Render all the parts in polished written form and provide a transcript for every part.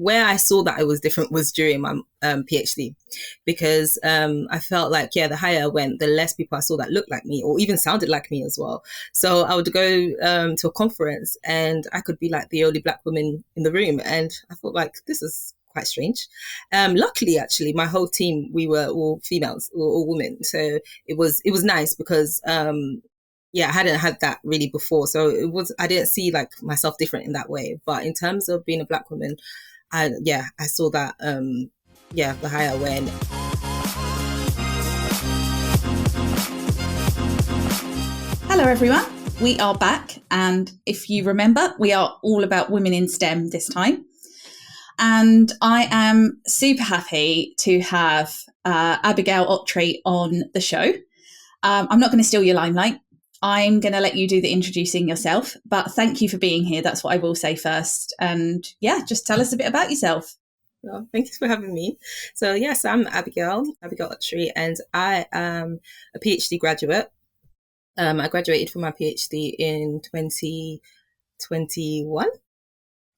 where I saw that I was different was during my PhD, because I felt like, the higher I went, the less people I saw that looked like me or even sounded like me as well. So I would go to a conference and I could be like the only Black woman in the room. And I thought like, this is quite strange. Luckily, actually, my whole team, we were all females, we were all women. So it was nice because I hadn't had that really before. So I didn't see like myself different in that way. But in terms of being a Black woman, I saw that, the higher I went. Hello, everyone. We are back. And if you remember, we are all about women in STEM this time. And I am super happy to have Abigail Otchere on the show. I'm not going to steal your limelight. I'm going to let you do the introducing yourself, but thank you for being here. That's what I will say first. And just tell us a bit about yourself. Well, thank you for having me. So yes, I'm Abigail Otchere, and I am a PhD graduate. I graduated from my PhD in 2021.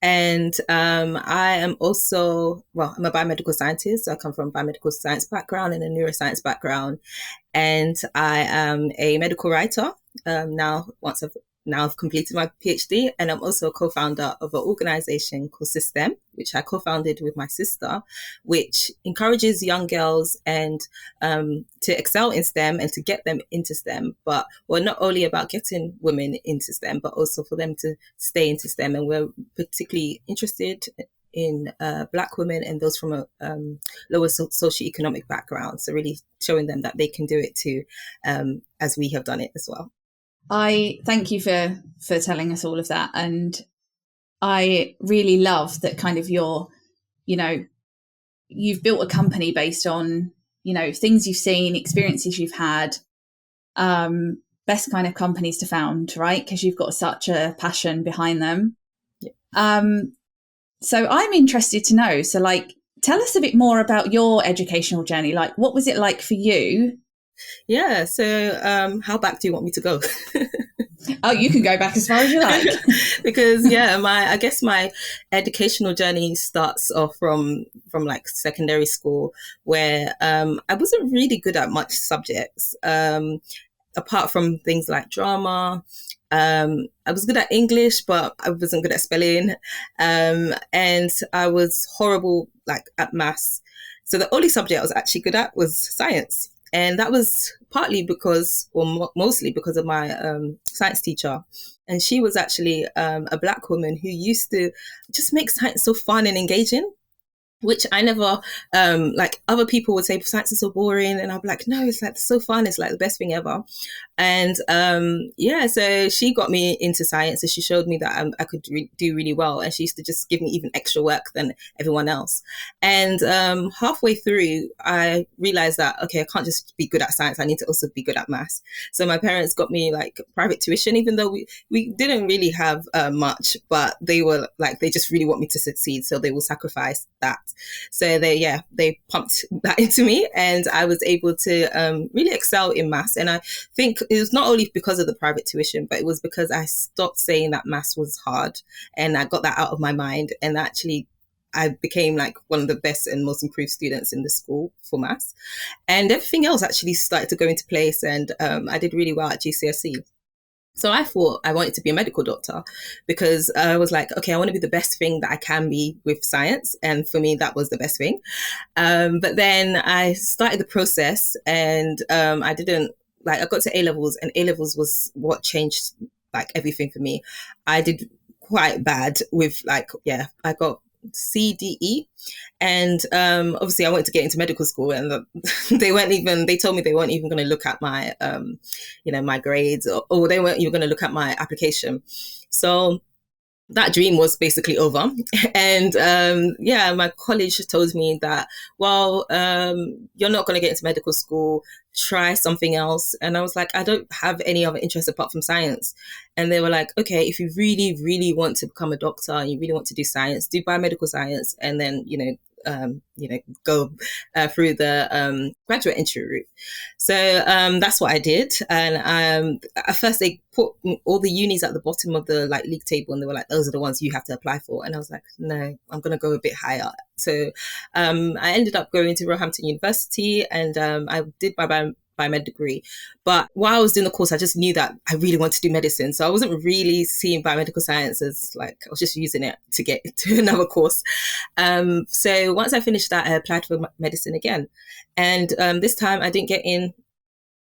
And I am also, I'm a biomedical scientist. So I come from a biomedical science background and a neuroscience background. And I am a medical writer. Now I've completed my PhD, and I'm also a co-founder of an organization called SiSTEM, which I co-founded with my sister, which encourages young girls and to excel in STEM and to get them into STEM. But we're not only about getting women into STEM, but also for them to stay into STEM. And we're particularly interested in Black women and those from a lower socioeconomic background. So really showing them that they can do it too, as we have done it as well. I thank you for telling us all of that. And I really love that kind of you've built a company based on, things you've seen, experiences you've had, best kind of companies to found, right? Because you've got such a passion behind them. Yeah. So I'm interested to know, so like, tell us a bit more about your educational journey. Like, what was it like for you? Yeah. So how back do you want me to go? Oh, you can go back as far as you like. Because I guess my educational journey starts off from like secondary school, where I wasn't really good at much subjects, apart from things like drama. I was good at English, but I wasn't good at spelling, and I was horrible like at maths. So the only subject I was actually good at was science. And that was partly because, or mostly because of my science teacher. And she was actually a Black woman who used to just make science so fun and engaging, which I never, like other people would say science is so boring. And I'll be like, no, it's like so fun. It's like the best thing ever. And so she got me into science, and she showed me that I could do really well. And she used to just give me even extra work than everyone else. And halfway through, I realized that, okay, I can't just be good at science. I need to also be good at maths. So my parents got me like private tuition, even though we didn't really have much, but they were like, they just really want me to succeed. So they will sacrifice that. So they pumped that into me, and I was able to really excel in maths. And I think it was not only because of the private tuition, but it was because I stopped saying that maths was hard, and I got that out of my mind. And actually, I became like one of the best and most improved students in the school for maths, and everything else actually started to go into place. And I did really well at GCSE. So I thought I wanted to be a medical doctor, because I was like, okay, I want to be the best thing that I can be with science. And for me, that was the best thing. But then I started the process, and I got to A-levels, and A-levels was what changed like everything for me. I did quite bad with I got CDE, and obviously I wanted to get into medical school, and they told me they weren't even going to look at my my grades, or they weren't even going to look at my application. So that dream was basically over. And my college told me that, you're not going to get into medical school, try something else. And I was like, I don't have any other interest apart from science. And they were like, okay, if you really, really want to become a doctor and you really want to do science, do biomedical science, and then, go through the graduate entry route. So that's what I did. And at first they put all the unis at the bottom of the like league table, and they were like, those are the ones you have to apply for. And I was like, no, I'm going to go a bit higher. So I ended up going to Roehampton University, and I did my biomed degree. But while I was doing the course, I just knew that I really wanted to do medicine. So I wasn't really seeing biomedical science as like, I was just using it to get to another course. So once I finished that, I applied for medicine again. And this time I didn't get in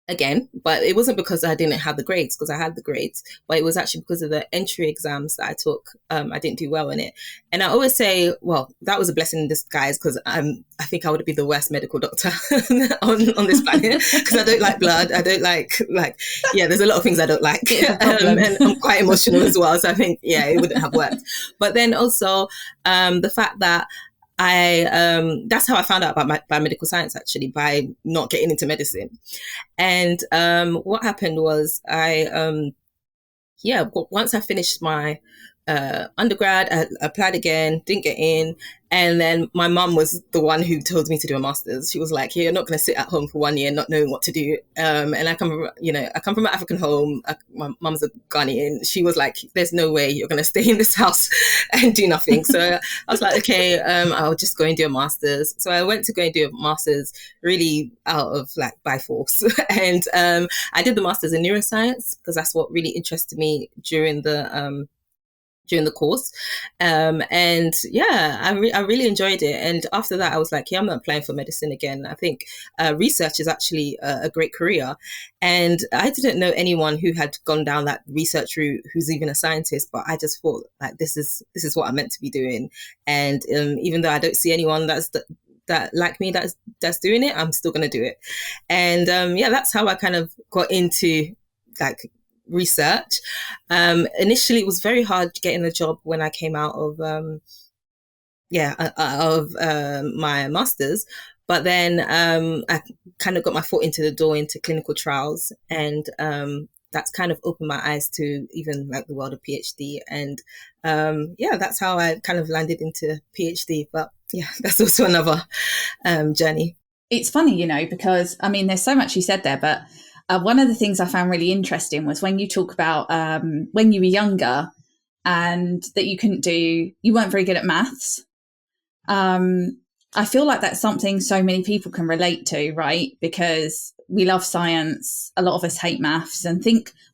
again, but it wasn't because I didn't have the grades, because I had the grades, but it was actually because of the entry exams that I took. I didn't do well in it. And I always say, well, that was a blessing in disguise, because I think I would be the worst medical doctor on this planet, because I don't like blood. I don't like, there's a lot of things I don't like. And I'm quite emotional as well. So I think, it wouldn't have worked. But then also the fact that that's how I found out about biomedical science, actually, by not getting into medicine. And what happened was once I finished my undergrad, I applied again, didn't get in. And then my mum was the one who told me to do a master's. She was like, you're not going to sit at home for 1 year not knowing what to do. And I come from an African home. My mum's a Ghanaian. She was like, there's no way you're going to stay in this house and do nothing. So I was like, okay, I'll just go and do a master's. So I went to go and do a master's really out of like by force. And I did the master's in neuroscience, because that's what really interested me during the course. I really enjoyed it. And after that, I was like, I'm not applying for medicine again. I think research is actually a great career. And I didn't know anyone who had gone down that research route who's even a scientist, but I just thought like, this is what I'm meant to be doing. And even though I don't see anyone that like me that's doing it, I'm still going to do it. And that's how I kind of got into like research. Initially, it was very hard getting a job when I came out of my master's, but then I kind of got my foot into the door into clinical trials, and that's kind of opened my eyes to even like the world of PhD. And that's how I kind of landed into PhD. But that's also another journey. It's funny, because I mean, there's so much you said there, but one of the things I found really interesting was when you talk about when you were younger and that you weren't very good at maths. I feel like that's something so many people can relate to, right? Because we love science. A lot of us hate maths and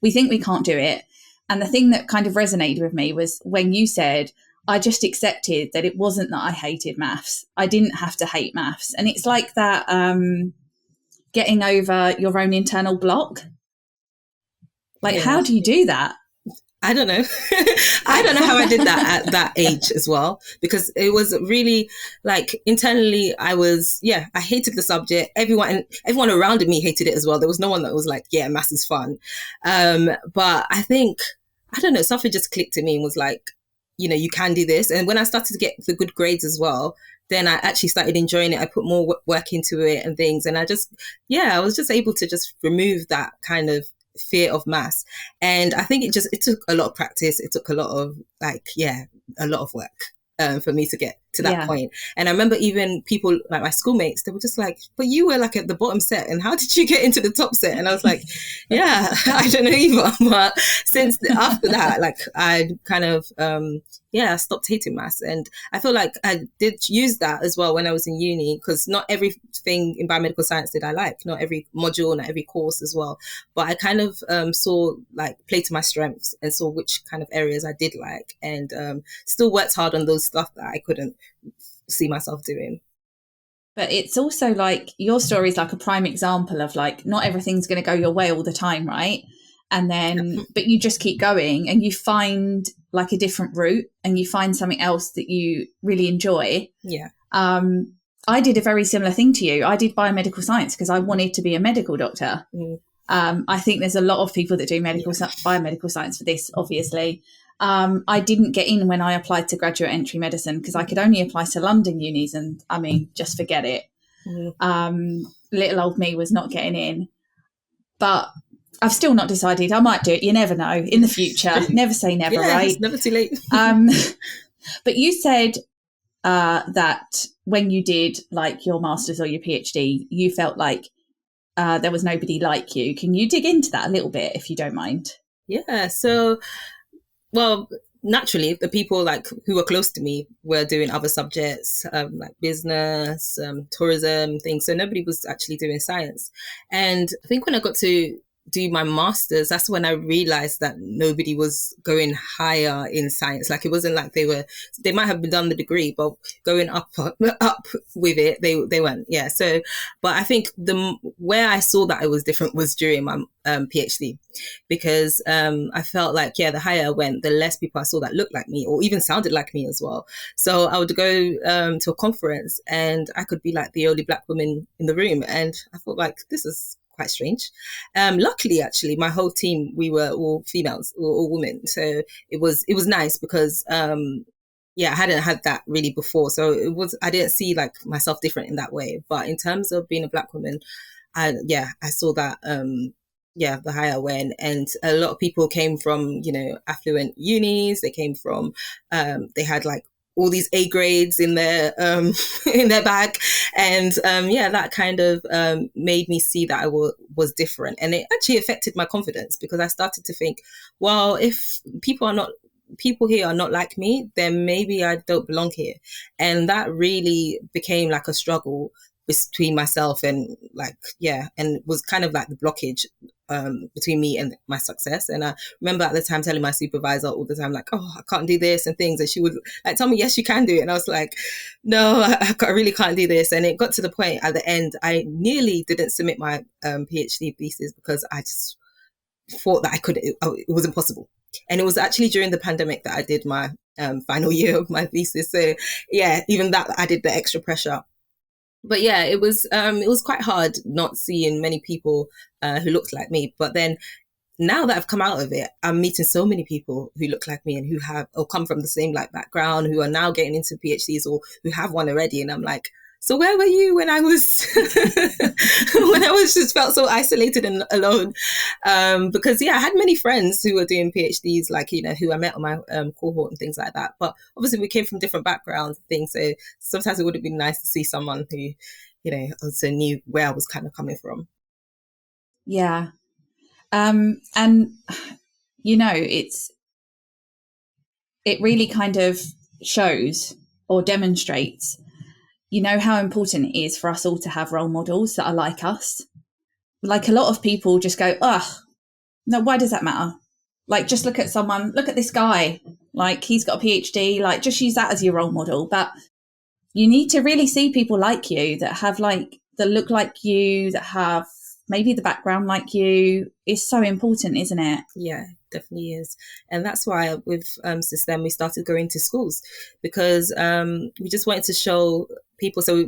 we think we can't do it. And the thing that kind of resonated with me was when you said, I just accepted that it wasn't that I hated maths. I didn't have to hate maths. And it's like that getting over your own internal block. Like, how do you do that? I don't know. I don't know how I did that at that age as well, because it was really like internally I hated the subject. Everyone around me hated it as well. There was no one that was like, maths is fun. But I think, I don't know, something just clicked in me and was like, you can do this. And when I started to get the good grades as well, then I actually started enjoying it. I put more work into it and things. And I was just able to just remove that kind of fear of maths. And I think it took a lot of practice. It took a lot of a lot of work for me to get to that point. And I remember even people like my schoolmates, they were just like, but you were like at the bottom set, and how did you get into the top set? And I was like, I don't know either. But since after that, like I kind of I stopped hating maths. And I feel like I did use that as well when I was in uni, because not everything in biomedical science did I like, not every module, not every course as well. But I kind of played to my strengths and saw which kind of areas I did like, and still worked hard on those stuff that I couldn't see myself doing. But it's also like your story is like a prime example of like, not everything's going to go your way all the time, right? And then, but you just keep going and you find like a different route and you find something else that you really enjoy. Yeah. I did a very similar thing to you. I did biomedical science because I wanted to be a medical doctor. Mm. I think there's a lot of people that do biomedical science for this, obviously. I didn't get in when I applied to graduate entry medicine because I could only apply to London unis, and I mean, just forget it. Mm. Little old me was not getting in. But I've still not decided. I might do it. You never know. In the future. Never say never, right? It's never too late. But you said that when you did like your master's or your PhD, you felt like there was nobody like you. Can you dig into that a little bit, if you don't mind? Yeah. So, well, naturally, the people like who were close to me were doing other subjects, like business, tourism, things. So nobody was actually doing science. And I think when I got to do my master's, that's when I realized that nobody was going higher in science. Like it wasn't like they might have done the degree, but going up with it, they weren't. Yeah. So, but I think where I saw that I was different was during my PhD, because I felt like, yeah, the higher I went, the less people I saw that looked like me or even sounded like me as well. So I would go to a conference and I could be like the only Black woman in the room. And I thought like, this is quite strange. Luckily, actually, my whole team, we were all females, we were all women. So it was nice because yeah, I hadn't had that really before. So I didn't see like myself different in that way. But in terms of being a Black woman, I saw that yeah, the higher I went, and a lot of people came from, affluent unis. They came from they had like all these A grades in their in their bag, and yeah, that kind of made me see that I was different, and it actually affected my confidence, because I started to think, well, if people here are not like me, then maybe I don't belong here. And that really became like a struggle between myself and like, yeah, and was kind of like the blockage between me and my success. And I remember at the time telling my supervisor all the time, like, oh, I can't do this and things. And she would like tell me, yes, you can do it. And I was like, no, I really can't do this. And it got to the point at the end, I nearly didn't submit my PhD thesis because I just thought that it was impossible. And it was actually during the pandemic that I did my final year of my thesis. So yeah, even that added the extra pressure. But yeah, it was quite hard not seeing many people who looked like me. But then now that I've come out of it, I'm meeting so many people who look like me and who have or come from the same like background, who are now getting into PhDs or who have one already. And I'm like, so where were you when I was when I was just felt so isolated and alone? Because yeah, I had many friends who were doing PhDs, like, who I met on my cohort and things like that. But obviously we came from different backgrounds and things. So sometimes it would have been nice to see someone who, also knew where I was kind of coming from. Yeah. And it really kind of shows or demonstrates, how important it is for us all to have role models that are like us. Like a lot of people just go, oh, no, why does that matter? Like, just look at this guy, like he's got a PhD, like just use that as your role model. But you need to really see people like you that have that look like you, that have maybe the background like you. Is so important, isn't it? Yeah, definitely is. And that's why with SiSTEM, we started going to schools, because we just wanted to show people. So we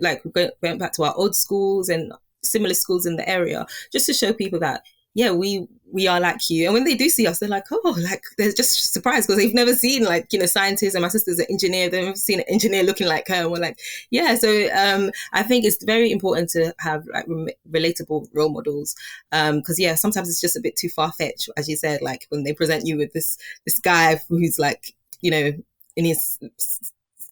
went back to our old schools and similar schools in the area, just to show people that, yeah, we are like you. And when they do see us, they're like, oh, like they're just surprised, because they've never seen scientists, and my sister's an engineer. They've never seen an engineer looking like her. And we're like, yeah. So I think it's very important to have like relatable role models, because yeah, sometimes it's just a bit too far-fetched, as you said, like when they present you with this guy who's like, in his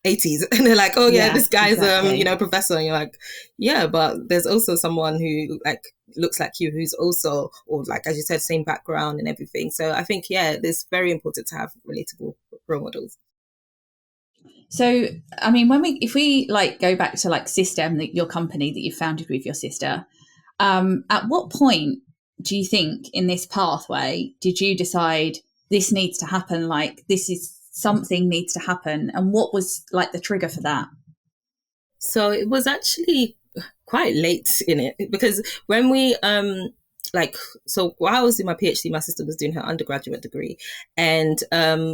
80s, and they're like, oh yeah, this guy's exactly. Professor, and you're like, yeah, but there's also someone who like looks like you, who's also, or like as you said, same background and everything. So I think, yeah, it's very important to have relatable role models. So I mean, if we like go back to like SiSTEM, your company that you founded with your sister, at what point do you think in this pathway did you decide this needs to happen, like this is something needs to happen, and what was like the trigger for that? So it was actually quite late in it, because when we so while I was doing my PhD, my sister was doing her undergraduate degree, and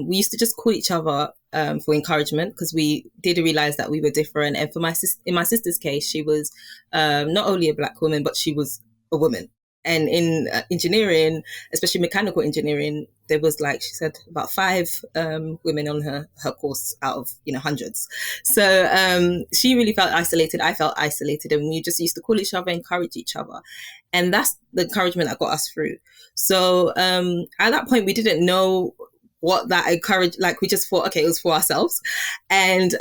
we used to just call each other for encouragement, because we did realize that we were different. And for in my sister's case, she was not only a Black woman, but she was a woman. And in engineering, especially mechanical engineering, there was, like she said, about 5 women on her course out of hundreds. So she really felt isolated. I felt isolated, and we just used to call each other, encourage each other, and that's the encouragement that got us through. So at that point, we didn't know what that encouraged. Like we just thought, okay, it was for ourselves, and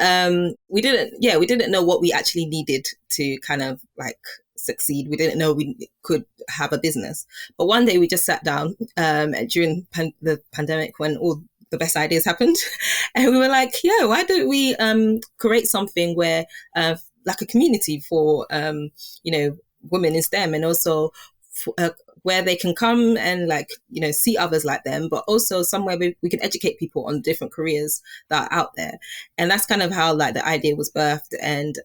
we didn't know what we actually needed to kind of like succeed. We didn't know we could have a business. But one day we just sat down during the pandemic when all the best ideas happened, and we were like, yeah, why don't we create something where like a community for women in STEM, and also where they can come and like see others like them, but also somewhere we can educate people on different careers that are out there. And that's kind of how like the idea was birthed. And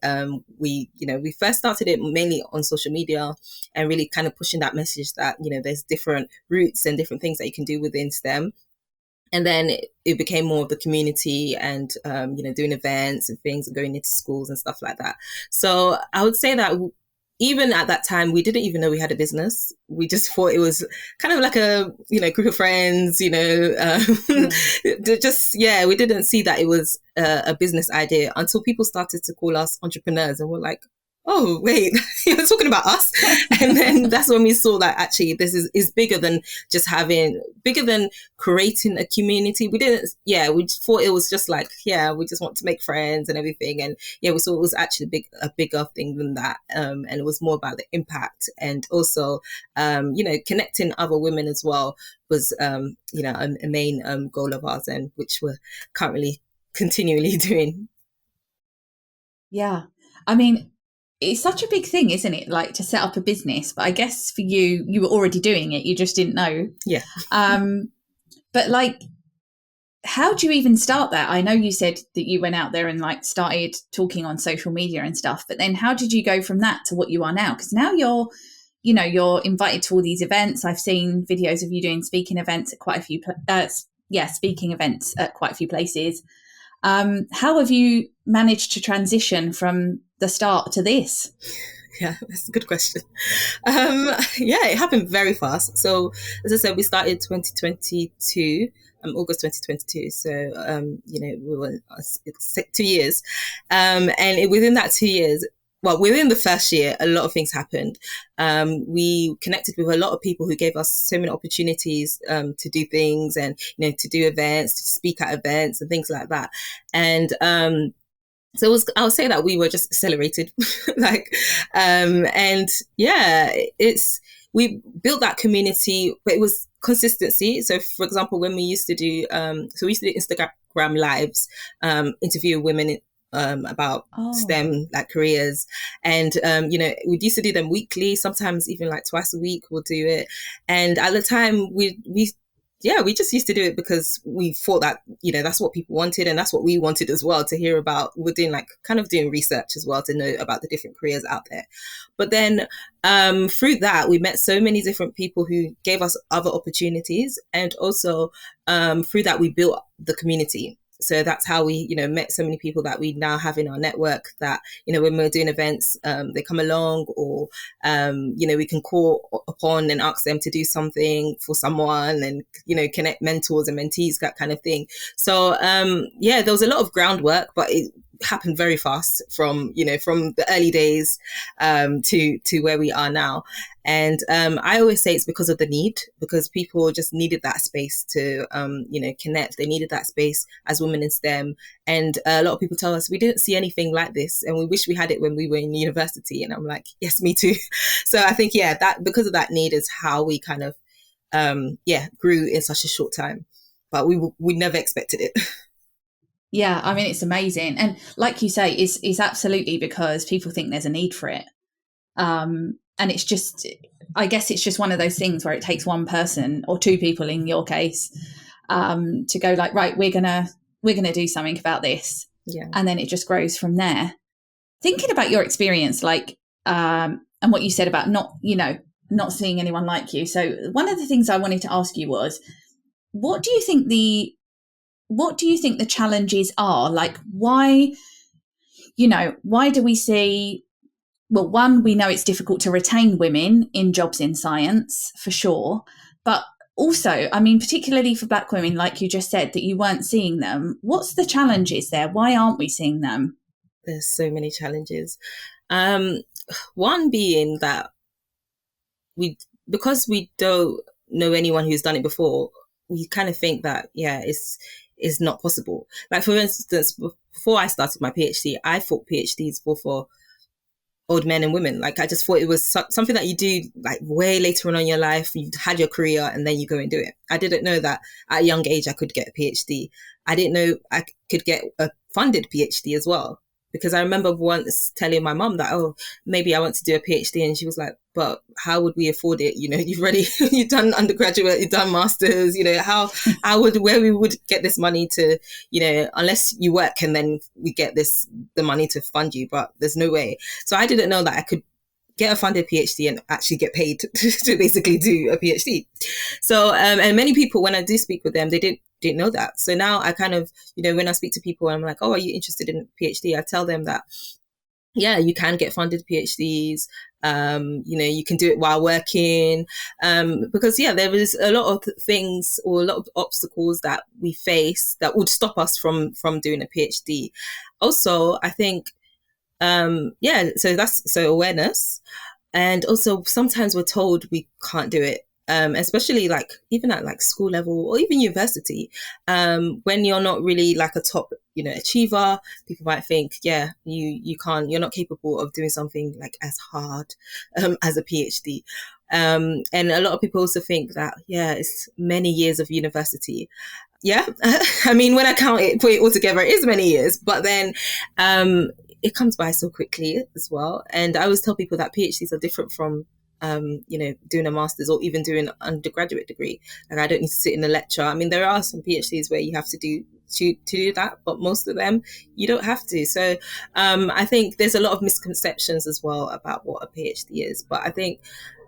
we first started it mainly on social media and really kind of pushing that message that there's different routes and different things that you can do within STEM. And then it became more of the community and doing events and things and going into schools and stuff like that. So I would say that even at that time, we didn't even know we had a business. We just thought it was kind of like a, group of friends, we didn't see that it was a business idea until people started to call us entrepreneurs, and we're like, oh, wait, you're talking about us? And then that's when we saw that actually this is bigger than bigger than creating a community. We thought it was just like, we just want to make friends and everything. And we saw it was actually a bigger thing than that. And it was more about the impact, and also, connecting other women as well was, a main goal of ours, and which we're currently continually doing. Yeah. I mean, it's such a big thing, isn't it? Like to set up a business, but I guess for you, you were already doing it. You just didn't know. Yeah. But like, how do you even start that? I know you said that you went out there and like started talking on social media and stuff, but then how did you go from that to what you are now? Because now you're invited to all these events. I've seen videos of you doing speaking events at quite a few, speaking events at quite a few places. How have you managed to transition from the start to this? Yeah, that's a good question. It happened very fast. So as I said, we started 2022, August 2022. So, we were 2 years. And within that 2 years, within the first year, a lot of things happened. We connected with a lot of people who gave us so many opportunities to do things, and to do events, to speak at events and things like that. And so I would say that we were just accelerated, we built that community, but it was consistency. So, for example, when we used to do, Instagram lives, interview women about STEM like careers, and we used to do them weekly, sometimes even like twice a week we'll do it. And at the time we just used to do it because we thought that that's what people wanted, and that's what we wanted as well to hear about. We're doing doing research as well to know about the different careers out there. But then through that, we met so many different people who gave us other opportunities, and also through that we built the community. So that's how we, met so many people that we now have in our network that, when we're doing events, they come along, or, we can call upon and ask them to do something for someone, and, connect mentors and mentees, that kind of thing. So, there was a lot of groundwork, but it happened very fast from the early days to where we are now. And I always say it's because of the need, because people just needed that space to, connect. They needed that space as women in STEM. And a lot of people tell us we didn't see anything like this, and we wish we had it when we were in university. And I'm like, yes, me too. So I think, that because of that need is how we kind of, grew in such a short time. But we never expected it. Yeah, I mean, it's amazing. And like you say, it's absolutely because people think there's a need for it. And it's just, I guess it's just one of those things where it takes one person, or two people in your case, to go like, right, we're gonna do something about this. Yeah. And then it just grows from there. Thinking about your experience, and what you said about not seeing anyone like you. So one of the things I wanted to ask you was, what do you think the challenges are? Like, why do we see, well, one, we know it's difficult to retain women in jobs in science, for sure. But also, I mean, particularly for Black women, like you just said, that you weren't seeing them. What's the challenges there? Why aren't we seeing them? There's so many challenges. One being that because we don't know anyone who's done it before, we kind of think that, yeah, it's not possible. Like, for instance, before I started my PhD, I thought PhDs were for old men and women. Like, I just thought it was something that you do like way later on in your life. You've had your career and then you go and do it. I didn't know that at a young age I could get a PhD. I didn't know I could get a funded PhD as well. Because I remember once telling my mum that, oh, maybe I want to do a PhD. And she was like, but how would we afford it? You know, you've done undergraduate, you've done masters, you know, where we would get this money to, you know, unless you work and then we get the money to fund you, but there's no way. So I didn't know that I could get a funded PhD and actually get paid to basically do a PhD. So, and many people, when I do speak with them, they didn't know that. So now I kind of, you know, when I speak to people, I'm like, oh, are you interested in PhD? I tell them that, yeah, you can get funded PhDs. You know, you can do it while working. Because, yeah, there is a lot of things or a lot of obstacles that we face that would stop us from doing a PhD. Also, I think, yeah, so awareness. And also sometimes we're told we can't do it. Especially like even at like school level or even university, when you're not really like a top, you know, achiever, people might think, yeah, you can't, you're not capable of doing something like as hard as a PhD. And a lot of people also think that, yeah, it's many years of university. Yeah, I mean, when I put it all together, it is many years, but then it comes by so quickly as well. And I always tell people that PhDs are different from, you know, doing a master's or even doing an undergraduate degree. Like, I don't need to sit in a lecture. I mean, there are some PhDs where you have to do that, but most of them you don't have to. So I think there's a lot of misconceptions as well about what a PhD is. But I think,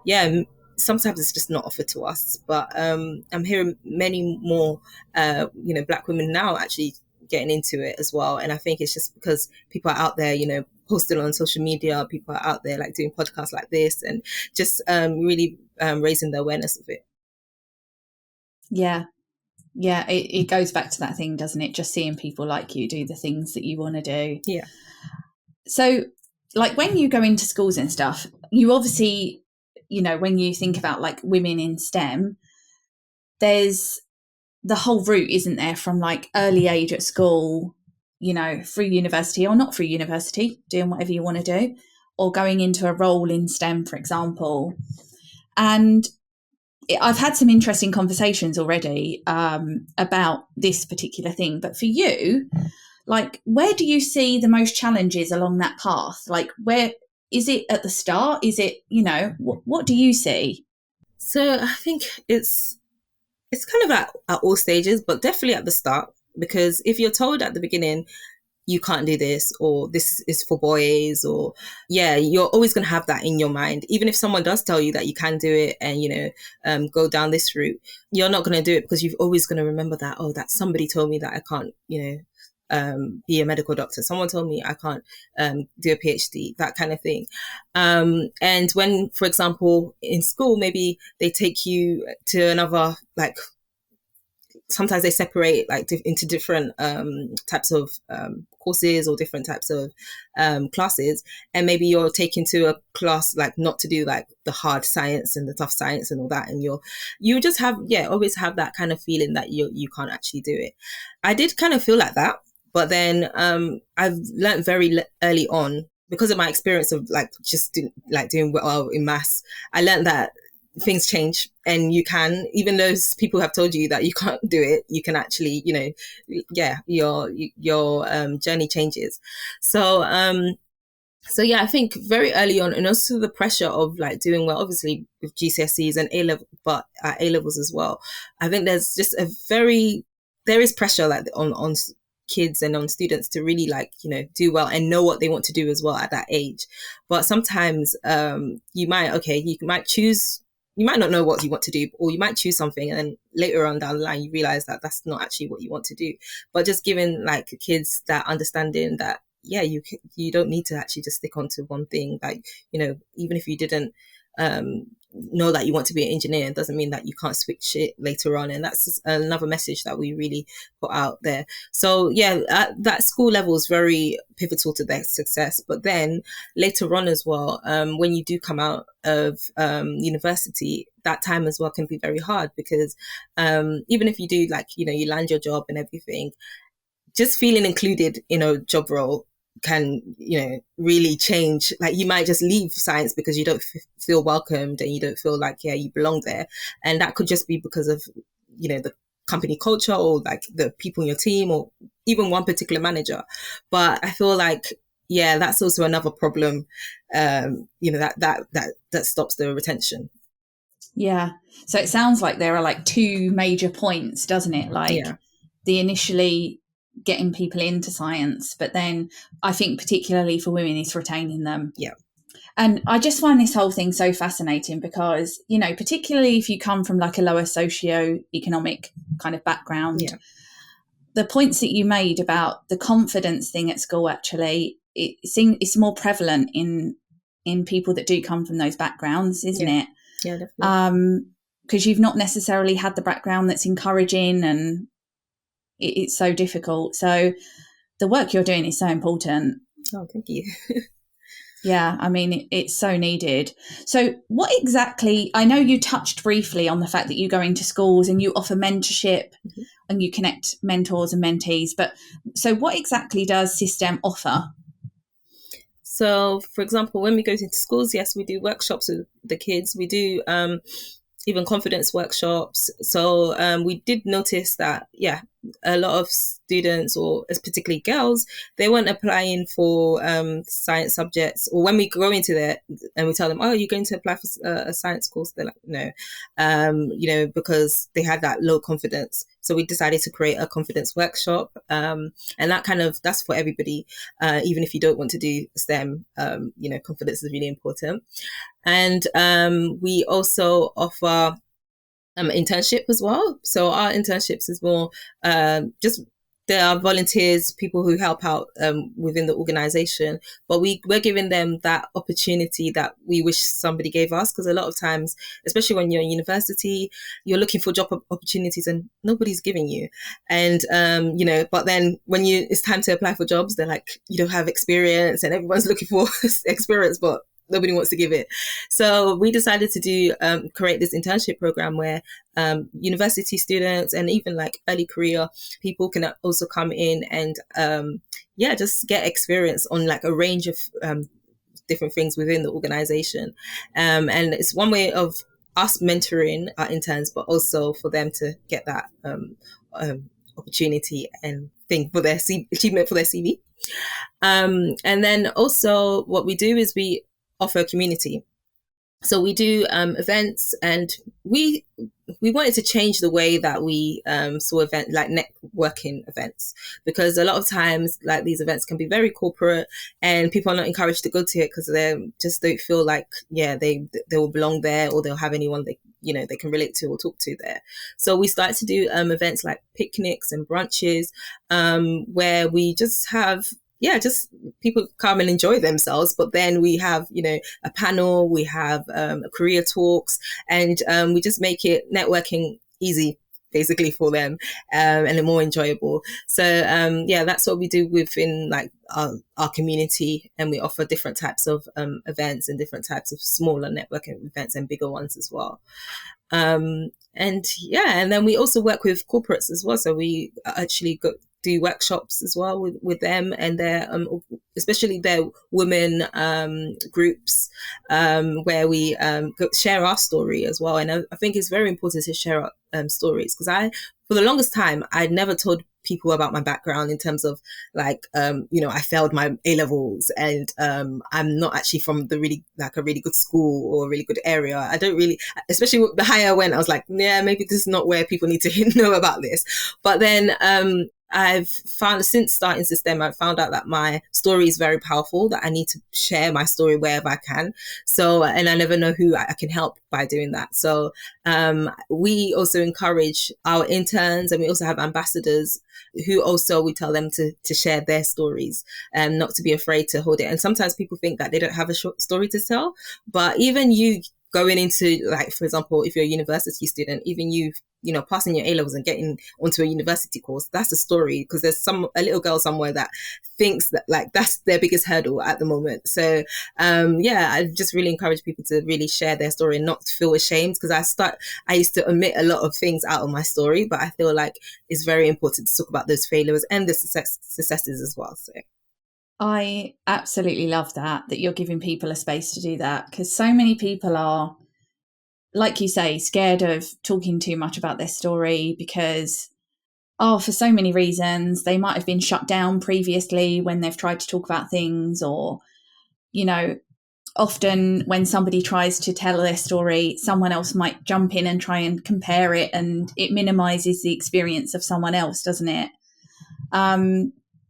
yeah, sometimes it's just not offered to us. But I'm hearing many more, you know, Black women now actually getting into it as well. And I think it's just because people are out there, you know, posting on social media, people are out there like doing podcasts like this and just really raising the awareness of it. Yeah. It goes back to that thing, doesn't it? Just seeing people like you do the things that you want to do. Yeah. So like when you go into schools and stuff, you obviously, you know, when you think about like women in STEM, there's the whole route, isn't there, from like early age at school, you know, through university or not through university, doing whatever you want to do, or going into a role in STEM, for example. And I've had some interesting conversations already about this particular thing. But for you, like, where do you see the most challenges along that path? Like, where is it at the start? Is it, you know, what do you see? So I think it's kind of at all stages, but definitely at the start, because if you're told at the beginning, you can't do this, or this is for boys, or yeah, you're always going to have that in your mind. Even if someone does tell you that you can do it and, you know, go down this route, you're not going to do it because you've always going to remember that, oh, that somebody told me that I can't, you know, be a medical doctor. Someone told me I can't do a PhD, that kind of thing. And when, for example, in school, maybe they take you to another, like, sometimes they separate like into different types of courses or different types of classes, and maybe you're taken to a class like not to do like the hard science and the tough science and all that, and you just have always have that kind of feeling that you can't actually do it. I did kind of feel like that, but then I've learned very early on, because of my experience of like just doing well in maths. I learned that things change, and you can, even though people have told you that you can't do it, you can actually, you know, your journey changes. So yeah, I think very early on, and also the pressure of like doing well, obviously with GCSEs and A level, but A levels as well. I think there's just there is pressure like on kids and on students to really like, you know, do well and know what they want to do as well at that age. But sometimes you might choose. You might not know what you want to do, or you might choose something and then later on down the line you realize that that's not actually what you want to do. But just giving like kids that understanding that, yeah, you don't need to actually just stick onto one thing. Like, you know, even if you didn't know that you want to be an engineer. It doesn't mean that you can't switch it later on. And that's another message that we really put out there. So yeah, that school level is very pivotal to their success. But then later on as well, when you do come out of university, that time as well can be very hard, because even if you do, like, you land your job and everything, just feeling included in a job role can, really change. Like, you might just leave science because you don't feel welcomed and you don't feel like, you belong there. And that could just be because of, the company culture, or like the people in your team, or even one particular manager. But I feel like, that's also another problem, that stops the retention. Yeah. So it sounds like there are like two major points, doesn't it? Like the initially getting people into science, but then I think particularly for women is retaining them. Yeah. And I just find this whole thing so fascinating because, particularly if you come from like a lower socio-economic kind of background, the points that you made about the confidence thing at school, actually, it's more prevalent in people that do come from those backgrounds, isn't it? Yeah, definitely. Because you've not necessarily had the background that's encouraging, and it's so difficult. So the work you're doing is so important. Oh, thank you. Yeah, I mean, it's so needed. So what exactly, I know you touched briefly on the fact that you go into schools and you offer mentorship and you connect mentors and mentees, but so what exactly does SiSTEM offer? So, for example, when we go into schools, yes, we do workshops with the kids. We do even confidence workshops. So we did notice that, a lot of students, or particularly girls, they weren't applying for science subjects. Or when we go into there and we tell them, oh, you're going to apply for a science course, they're like, no, because they had that low confidence. So we decided to create a confidence workshop, and that's for everybody, even if you don't want to do STEM. Confidence is really important. And we also offer internship as well. So our internships is more just, there are volunteers, people who help out within the organization, but we're giving them that opportunity that we wish somebody gave us, because a lot of times, especially when you're in university, you're looking for job opportunities and nobody's giving you. And but then when it's time to apply for jobs, they're like, you don't have experience, and everyone's looking for experience, but nobody wants to give it. So we decided to create this internship program where university students and even like early career people can also come in and just get experience on like a range of different things within the organization. And it's one way of us mentoring our interns, but also for them to get that opportunity and thing for their achievement for their CV. And then also what we do is we offer a community. So we do events, and we wanted to change the way that we saw event like networking events, because a lot of times like these events can be very corporate and people are not encouraged to go to it because they just don't feel like they will belong there, or they'll have anyone they can relate to or talk to there. So we started to do events like picnics and brunches, where we just have just people come and enjoy themselves. But then we have, a panel, we have career talks, and we just make it networking easy, basically, for them, and more enjoyable. So that's what we do within like our community, and we offer different types of events and different types of smaller networking events and bigger ones as well. And then we also work with corporates as well. So we actually do workshops as well with them and their especially their women groups, where we share our story as well. And I think it's very important to share our stories, because for the longest time I'd never told people about my background in terms of like I failed my A-levels, and I'm not actually from a really good school or a really good area. I don't really, especially the higher I went, I was like, maybe this is not where people need to know about this. But then I've found, since starting SiSTEM, I've found out that my story is very powerful, that I need to share my story wherever I can. So, and I never know who I can help by doing that. So we also encourage our interns, and we also have ambassadors who also, we tell them to share their stories and not to be afraid to hold it. And sometimes people think that they don't have a short story to tell, but even you going into, like, for example, if you're a university student, even passing your A levels and getting onto a university course, that's a story, because there's a little girl somewhere that thinks that, like, that's their biggest hurdle at the moment. So I just really encourage people to really share their story and not feel ashamed, because I used to omit a lot of things out of my story, but I feel like it's very important to talk about those failures and the successes as well. So I absolutely love that you're giving people a space to do that, because so many people are, like you say, scared of talking too much about their story because, for so many reasons. They might have been shut down previously when they've tried to talk about things, or, often when somebody tries to tell their story, someone else might jump in and try and compare it, and it minimizes the experience of someone else, doesn't it?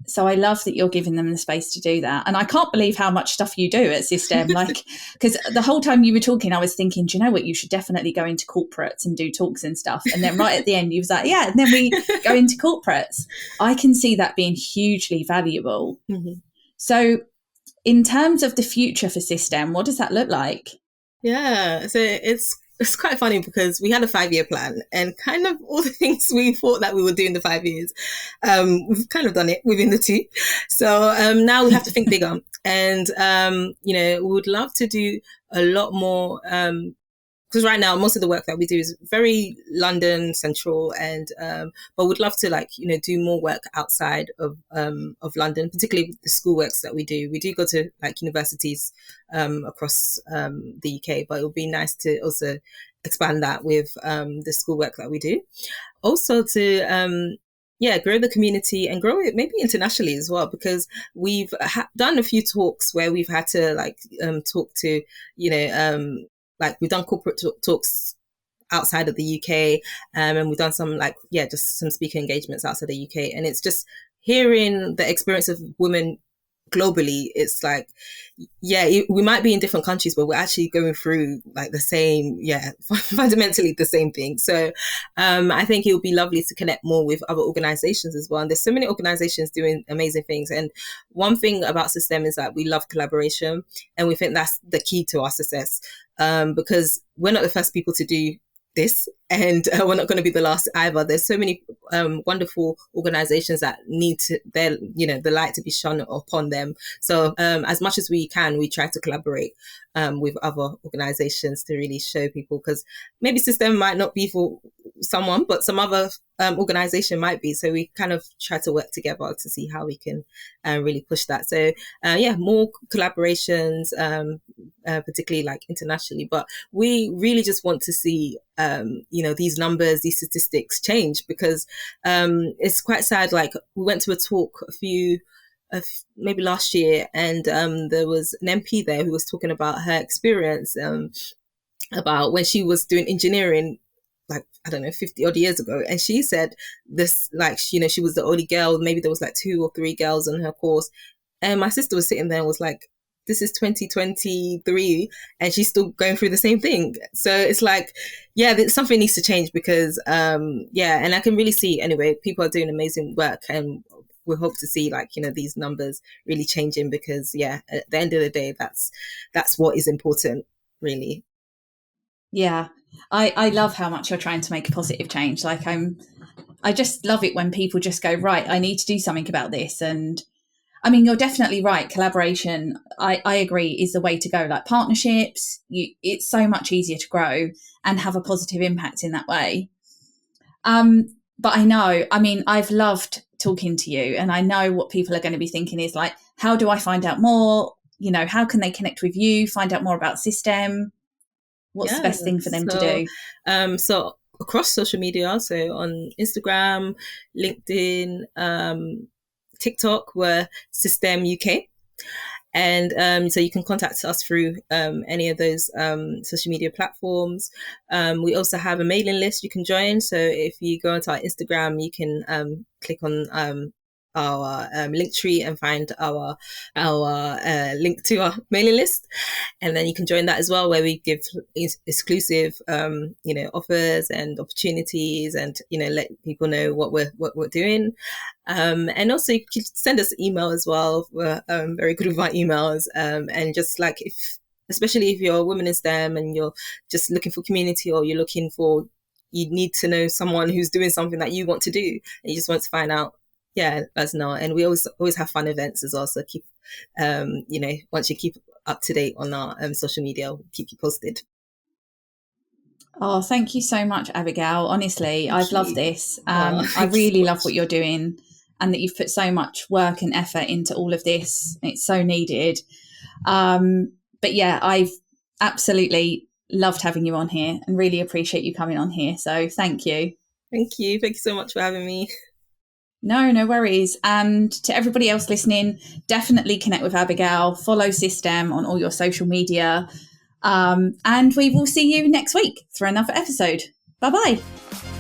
So I love that you're giving them the space to do that. And I can't believe how much stuff you do at SiSTEM. Like, because the whole time you were talking, I was thinking, do you know what? You should definitely go into corporates and do talks and stuff. And then right at the end, you was like, yeah, and then we go into corporates. I can see that being hugely valuable. Mm-hmm. So in terms of the future for SiSTEM, what does that look like? Yeah, so it's quite funny, because we had a 5-year plan, and kind of all the things we thought that we would do in the 5 years, we've kind of done it within the 2. So now we have to think bigger, and we would love to do a lot more, because right now most of the work that we do is very London central, and but we'd love to, like, do more work outside of London, particularly the school works that we do. We do go to, like, universities across the UK, but it would be nice to also expand that with the school work that we do. Also to grow the community and grow it maybe internationally as well, because we've done a few talks where we've had to, like, talk to, like, we've done corporate talks outside of the UK, and we've done some, like, just some speaker engagements outside the UK. And it's just hearing the experience of women globally. It's like, we might be in different countries, but we're actually going through, like, the same, fundamentally the same thing. So I think it would be lovely to connect more with other organizations as well. And there's so many organizations doing amazing things. And one thing about SiSTEM is that we love collaboration, and we think that's the key to our success, because we're not the first people to do this, and we're not going to be the last either. There's so many wonderful organizations that need the light to be shone upon them. So as much as we can, we try to collaborate with other organizations to really show people, because maybe SiSTEM might not be for someone, but some other organization might be. So we kind of try to work together to see how we can really push that. So more collaborations, particularly, like, internationally. But we really just want to see these numbers, these statistics change, because it's quite sad. Like, we went to a talk maybe last year, and there was an MP there who was talking about her experience about when she was doing engineering, like, I don't know, 50 odd years ago. And she said this, like, she was the only girl. Maybe there was like 2 or 3 girls on her course. And my sister was sitting there and was like, this is 2023 and she's still going through the same thing. So it's like, something needs to change, because and I can really see, anyway, people are doing amazing work, and we hope to see, like, these numbers really changing, because at the end of the day, that's what is important, really. I love how much you're trying to make a positive change. Like, I just love it when people just go, right, I need to do something about this. And I mean, you're definitely right. Collaboration, I agree, is the way to go. Like, partnerships, it's so much easier to grow and have a positive impact in that way. But I've loved talking to you, and I know what people are going to be thinking is, like, how do I find out more? How can they connect with you, find out more about SiSTEM? What's the best thing for them to do? So across social media, so on Instagram, LinkedIn, TikTok, we're SiSTEM UK. And so you can contact us through any of those social media platforms. We also have a mailing list you can join. So if you go onto our Instagram, you can click on our link tree and find our link to our mailing list, and then you can join that as well, where we give exclusive offers and opportunities, and let people know what we're doing. And also you can send us email as well. We're very good with our emails, and just, like, if especially if you're a woman in STEM and you're just looking for community, or you need to know someone who's doing something that you want to do, and you just want to find out, yeah, let us know. And we always have fun events as well. So keep, once you keep up to date on our social media, we'll keep you posted. Oh, thank you so much, Abigail. Honestly, Thank I've loved you. this. Oh, I thank you so really love what much. you're doing, and that you've put so much work and effort into all of this. It's so needed. But yeah, I've absolutely loved having you on here and really appreciate you coming on here. So thank you. Thank you. Thank you so much for having me. No worries. And to everybody else listening, definitely connect with Abigail, follow SiSTEM on all your social media. And we will see you next week for another episode. Bye-bye.